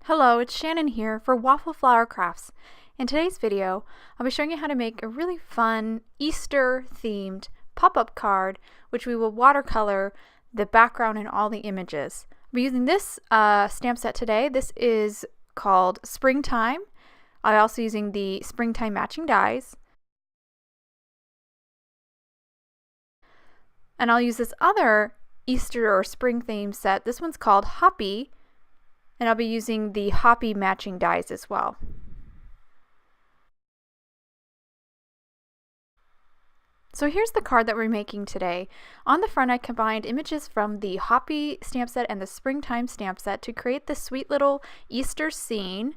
Hello, it's Shannon here for Waffle Flower Crafts. In today's video, I'll be showing you how to make a really fun Easter themed pop-up card, which we will watercolor the background and all the images. I'll be using this stamp set today. This is called Springtime. I'm also using the Springtime matching dies. And I'll use this other Easter or spring theme set. This one's called Hoppy. And I'll be using the Hoppy matching dies as well. So here's the card that we're making today. On the front I combined images from the Hoppy stamp set and the Springtime stamp set to create this sweet little Easter scene.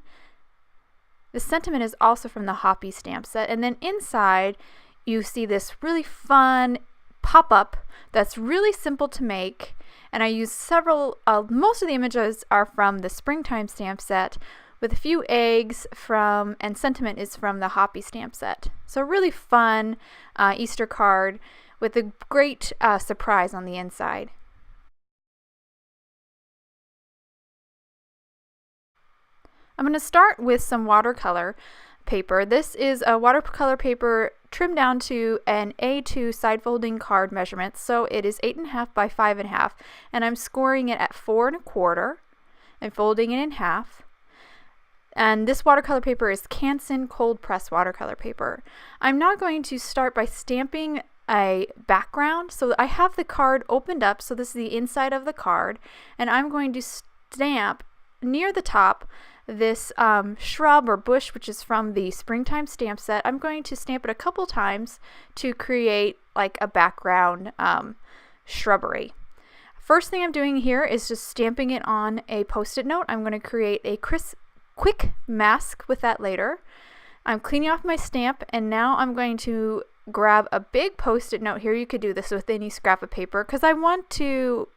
The sentiment is also from the Hoppy stamp set, and then inside you see this really fun pop-up that's really simple to make. And I use several, most of the images are from the Springtime stamp set, with a few eggs from, and sentiment is from the Hoppy stamp set. So really fun Easter card with a great surprise on the inside. I'm going to start with some watercolor paper. This is a watercolor paper trimmed down to an A2 side folding card measurement, so it is 8.5 by 5.5, and I'm scoring it at 4 1/4 and folding it in half. And this watercolor paper is Canson cold press watercolor paper. I'm now going to start by stamping a background. So I have the card opened up, so this is the inside of the card, and I'm going to stamp near the top this shrub or bush, which is from the Springtime stamp set. I'm going to stamp it a couple times to create like a background shrubbery. First thing I'm doing here is just stamping it on a post-it note. I'm going to create a quick mask with that later. I'm cleaning off my stamp, and now I'm going to grab a big post-it note here. You could do this with any scrap of paper, because I want to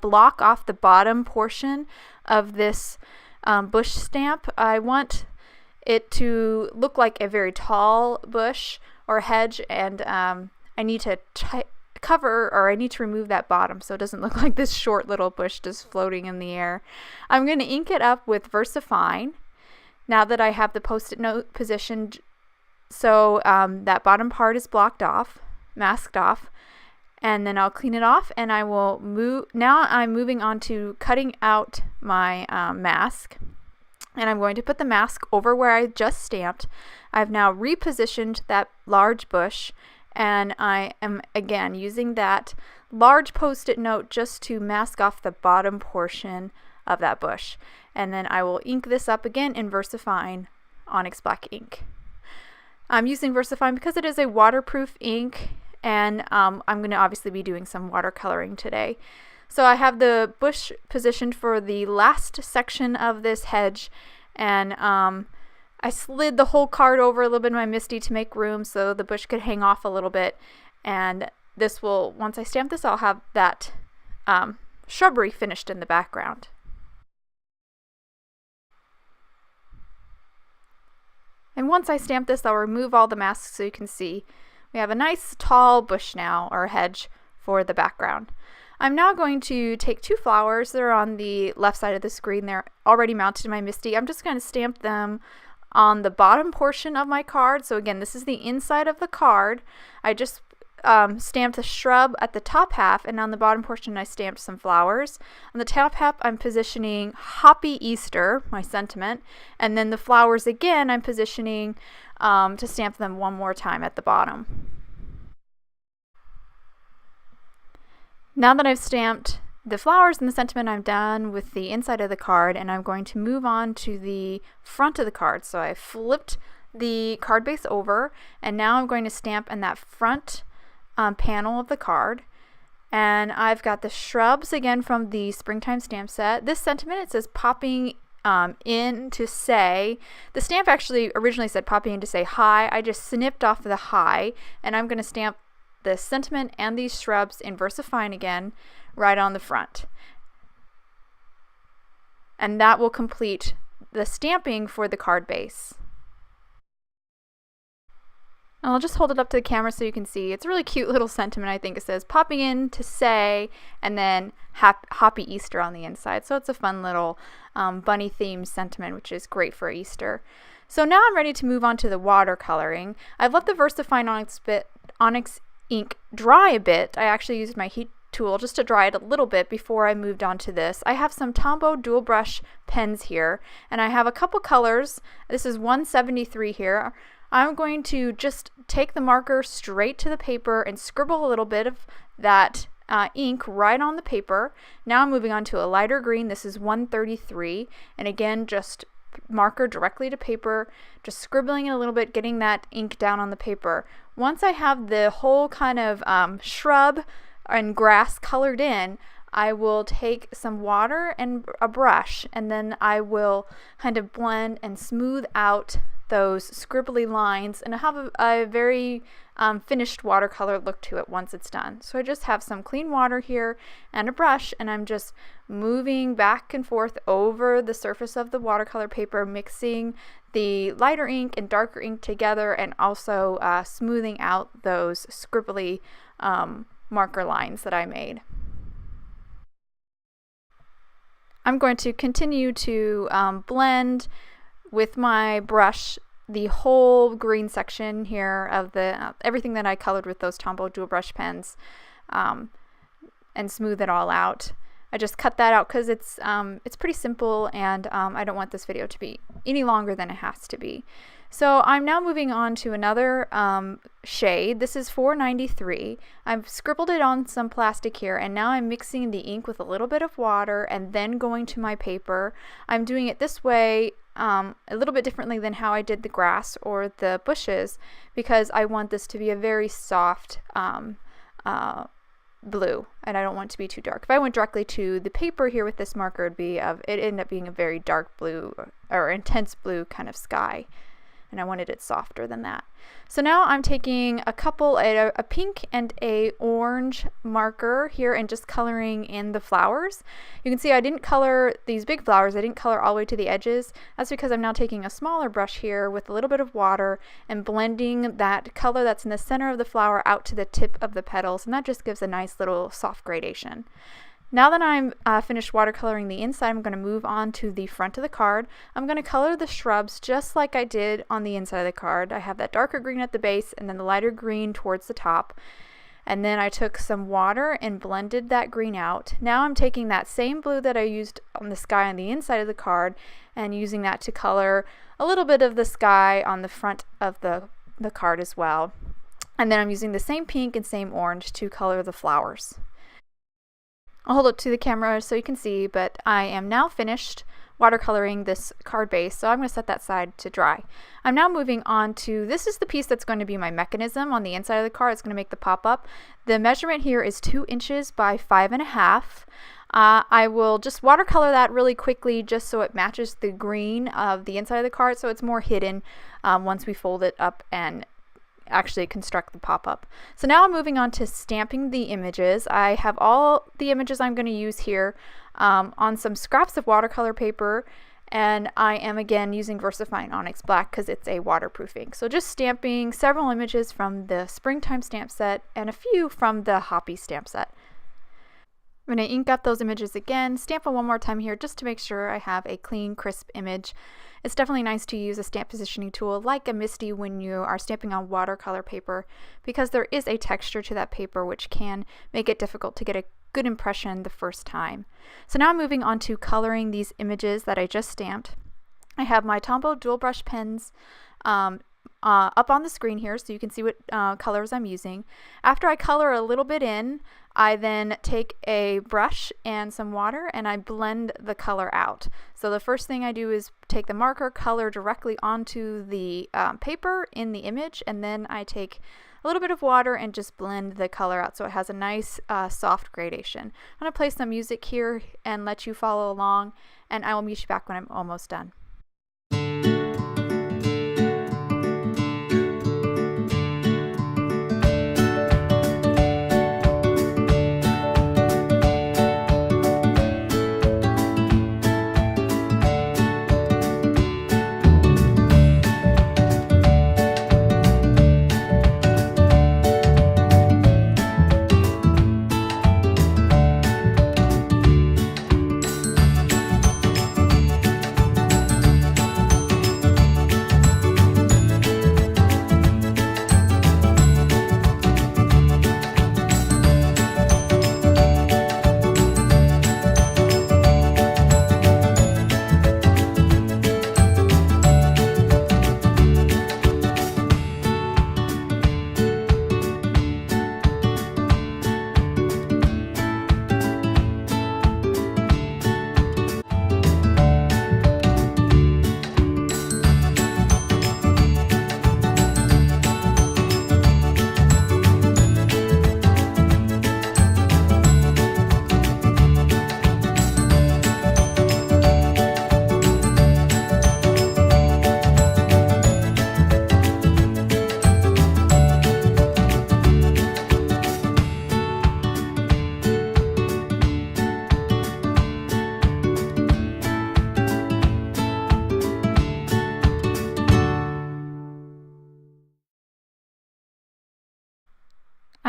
block off the bottom portion of this bush stamp. I want it to look like a very tall bush or hedge, and I need to cover, or I need to remove that bottom so it doesn't look like this short little bush just floating in the air. I'm going to ink it up with VersaFine now that I have the post-it note positioned so that bottom part is blocked off, masked off. And then I'll clean it off, and I will move. Now I'm moving on to cutting out my mask, and I'm going to put the mask over where I just stamped. I've now repositioned that large bush, and I am again using that large post-it note just to mask off the bottom portion of that bush. And then I will ink this up again in VersaFine Onyx Black ink. I'm using VersaFine because it is a waterproof ink, and I'm going to obviously be doing some watercoloring today. So I have the bush positioned for the last section of this hedge, and I slid the whole card over a little bit in my MISTI to make room so the bush could hang off a little bit. And this will, once I stamp this, I'll have that shrubbery finished in the background. And once I stamp this, I'll remove all the masks so you can see we have a nice tall bush now, or hedge, for the background. I'm now going to take two flowers. They're on the left side of the screen. They're already mounted in my MISTI. I'm just going to stamp them on the bottom portion of my card. So again, this is the inside of the card. I just stamped a shrub at the top half, and on the bottom portion I stamped some flowers. On the top half I'm positioning Hoppy Easter, my sentiment, and then the flowers again I'm positioning to stamp them one more time at the bottom. Now that I've stamped the flowers and the sentiment, I'm done with the inside of the card, and I'm going to move on to the front of the card. So I flipped the card base over, and now I'm going to stamp in that front panel of the card. And I've got the shrubs again from the Springtime stamp set. This sentiment, it says popping in to say, the stamp actually originally said popping in to say hi. I just snipped off the hi, and I'm going to stamp the sentiment and these shrubs in VersaFine again right on the front. And that will complete the stamping for the card base. And I'll just hold it up to the camera so you can see. It's a really cute little sentiment, I think. It says, popping in to say, and then Hoppy Easter on the inside. So it's a fun little bunny themed sentiment, which is great for Easter. So now I'm ready to move on to the watercoloring. I've let the VersaFine Onyx ink dry a bit. I actually used my heat tool just to dry it a little bit before I moved on to this. I have some Tombow Dual Brush Pens here, and I have a couple colors. This is 173 here. I'm going to just take the marker straight to the paper and scribble a little bit of that ink right on the paper. Now I'm moving on to a lighter green. This is 133, and again, just marker directly to paper, just scribbling it a little bit, getting that ink down on the paper. Once I have the whole kind of shrub and grass colored in, I will take some water and a brush, and then I will kind of blend and smooth out those scribbly lines and have a very finished watercolor look to it once it's done. So I just have some clean water here and a brush, and I'm just moving back and forth over the surface of the watercolor paper, mixing the lighter ink and darker ink together, and also smoothing out those scribbly marker lines that I made. I'm going to continue to blend with my brush the whole green section here of the everything that I colored with those Tombow Dual Brush Pens, and smooth it all out. I just cut that out because it's pretty simple, and I don't want this video to be any longer than it has to be. So I'm now moving on to another shade. This is 493. I've scribbled it on some plastic here, and now I'm mixing the ink with a little bit of water and then going to my paper. I'm doing it this way a little bit differently than how I did the grass or the bushes, because I want this to be a very soft blue, and I don't want it to be too dark. If I went directly to the paper here with this marker, it'd end up being a very dark blue or intense blue kind of sky, and I wanted it softer than that. So now I'm taking a pink and a orange marker here and just coloring in the flowers. You can see I didn't color these big flowers. I didn't color all the way to the edges. That's because I'm now taking a smaller brush here with a little bit of water and blending that color that's in the center of the flower out to the tip of the petals, and that just gives a nice little soft gradation. Now that I'm finished watercoloring the inside, I'm going to move on to the front of the card. I'm going to color the shrubs just like I did on the inside of the card. I have that darker green at the base and then the lighter green towards the top. And then I took some water and blended that green out. Now I'm taking that same blue that I used on the sky on the inside of the card and using that to color a little bit of the sky on the front of the card as well. And then I'm using the same pink and same orange to color the flowers. I'll hold it to the camera so you can see, but I am now finished watercoloring this card base, so I'm going to set that side to dry. I'm now moving on to, this is the piece that's going to be my mechanism on the inside of the card. It's going to make the pop-up. The measurement here is 2 inches by 5.5. I will just watercolor that really quickly just so it matches the green of the inside of the card, so it's more hidden once we fold it up and actually construct the pop-up. So now I'm moving on to stamping the images. I have all the images I'm going to use here on some scraps of watercolor paper, and I am again using VersaFine Onyx Black because it's a waterproofing. So just stamping several images from the Springtime stamp set and a few from the Hoppy stamp set. I'm going to ink up those images again, stamp them one more time here just to make sure I have a clean, crisp image. It's definitely nice to use a stamp positioning tool like a MISTI when you are stamping on watercolor paper, because there is a texture to that paper which can make it difficult to get a good impression the first time. So now I'm moving on to coloring these images that I just stamped. I have my Tombow Dual Brush Pens up on the screen here so you can see what colors I'm using. After I color a little bit in, I then take a brush and some water and I blend the color out. So the first thing I do is take the marker, color directly onto the paper in the image, and then I take a little bit of water and just blend the color out so it has a nice soft gradation. I'm going to play some music here and let you follow along, and I will meet you back when I'm almost done.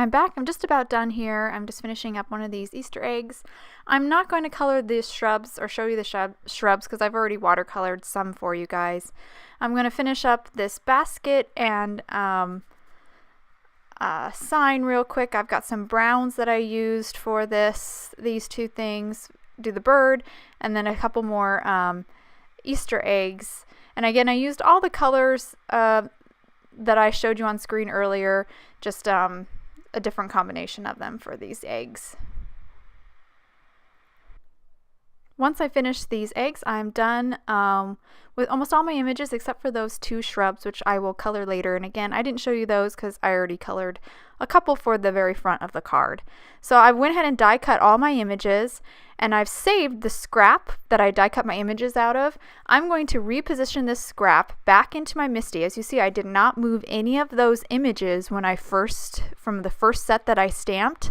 I'm back. I'm just about done here. I'm just finishing up one of these Easter eggs. I'm not going to color the shrubs or show you the shrubs because I've already watercolored some for you guys. I'm going to finish up this basket and sign real quick. I've got some browns that I used for these two things. Do the bird and then a couple more Easter eggs. And again, I used all the colors that I showed you on screen earlier, just a different combination of them for these eggs. Once I finish these eggs, I'm done with almost all my images except for those two shrubs, which I will color later. And again, I didn't show you those because I already colored a couple for the very front of the card. So I went ahead and die cut all my images, and I've saved the scrap that I die cut my images out of. I'm going to reposition this scrap back into my MISTI. As you see, I did not move any of those images when from the first set that I stamped.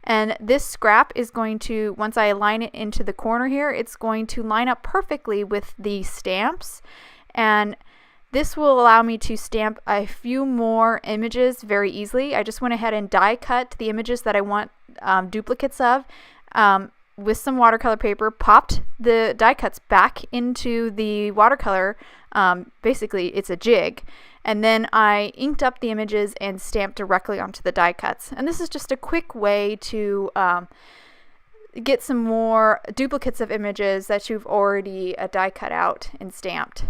And this scrap is going to, once I align it into the corner here, it's going to line up perfectly with the stamps. And this will allow me to stamp a few more images very easily. I just went ahead and die cut the images that I want duplicates of with some watercolor paper, popped the die cuts back into the watercolor. Basically, it's a jig. And then I inked up the images and stamped directly onto the die cuts. And this is just a quick way to get some more duplicates of images that you've already die cut out and stamped.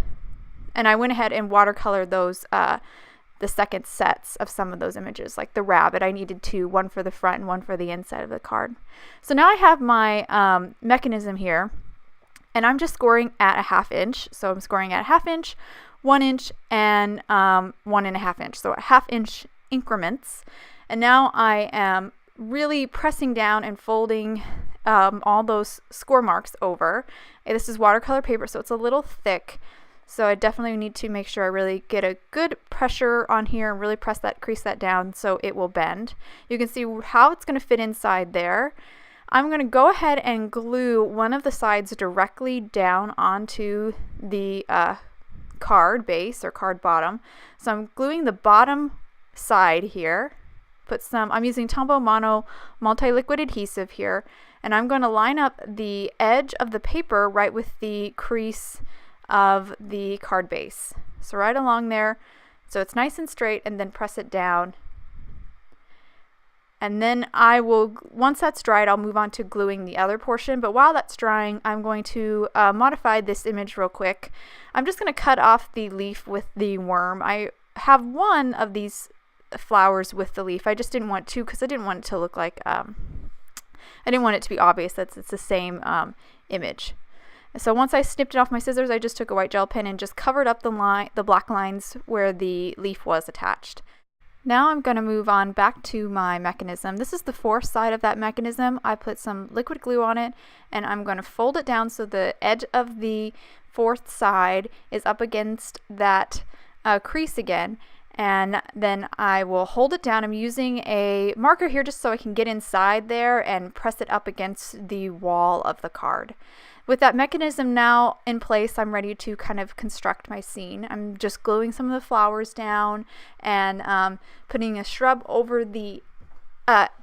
And I went ahead and watercolored those, the second sets of some of those images, like the rabbit. I needed two, one for the front and one for the inside of the card. So now I have my mechanism here, and I'm just scoring at a 1/2 inch. So I'm scoring at a 1/2 inch, 1 inch, and 1.5 inch. So 1/2 inch increments. And now I am really pressing down and folding all those score marks over. This is watercolor paper, so it's a little thick. So I definitely need to make sure I really get a good pressure on here and really crease that down so it will bend. You can see how it's going to fit inside there. I'm going to go ahead and glue one of the sides directly down onto the card base or card bottom. So I'm gluing the bottom side here. I'm using Tombow Mono multi-liquid adhesive here, and I'm going to line up the edge of the paper right with the crease of the card base. So right along there, so it's nice and straight, and then press it down. And then once that's dried, I'll move on to gluing the other portion. But while that's drying, I'm going to modify this image real quick. I'm just going to cut off the leaf with the worm. I have one of these flowers with the leaf. I just didn't want to because I didn't want it to look like, I didn't want it to be obvious that it's the same image. So once I snipped it off my scissors, I just took a white gel pen and just covered up the black lines where the leaf was attached. Now I'm going to move on back to my mechanism. This is the fourth side of that mechanism. I put some liquid glue on it, and I'm going to fold it down so the edge of the fourth side is up against that crease again. And then I will hold it down. I'm using a marker here just so I can get inside there and press it up against the wall of the card. With that mechanism now in place, I'm ready to kind of construct my scene. I'm just gluing some of the flowers down and putting a shrub over the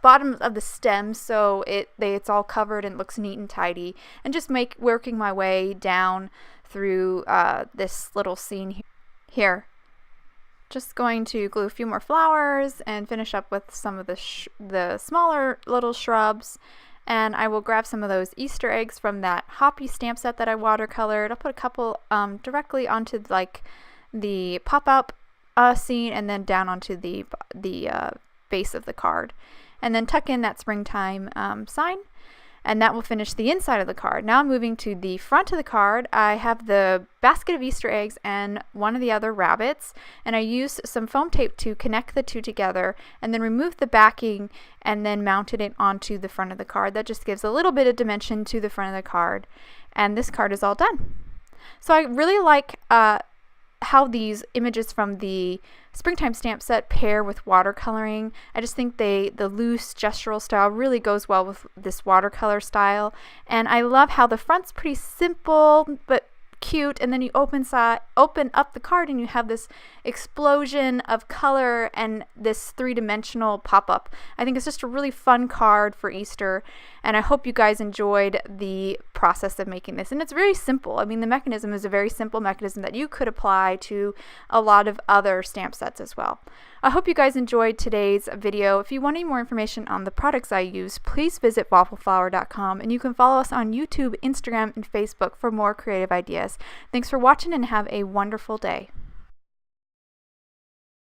bottom of the stem so it's all covered and looks neat and tidy, and just working my way down through this little scene here. Just going to glue a few more flowers and finish up with some of the smaller little shrubs. And I will grab some of those Easter eggs from that Hoppy stamp set that I watercolored. I'll put a couple directly onto like the pop-up scene and then down onto the base of the card. And then tuck in that springtime sign. And that will finish the inside of the card. Now I'm moving to the front of the card. I have the basket of Easter eggs and one of the other rabbits, and I used some foam tape to connect the two together and then remove the backing and then mounted it onto the front of the card. That just gives a little bit of dimension to the front of the card, and this card is all done. So I really like how these images from the springtime stamp set pair with watercoloring. I just think the loose gestural style really goes well with this watercolor style, and I love how the front's pretty simple but cute. And then you open up the card and you have this explosion of color and this three-dimensional pop-up. I think it's just a really fun card for Easter, and I hope you guys enjoyed the process of making this. And it's very simple. I mean, the mechanism is a very simple mechanism that you could apply to a lot of other stamp sets as well. I hope you guys enjoyed today's video. If you want any more information on the products I use, please visit waffleflower.com, and you can follow us on YouTube, Instagram, and Facebook for more creative ideas. Thanks for watching and have a wonderful day.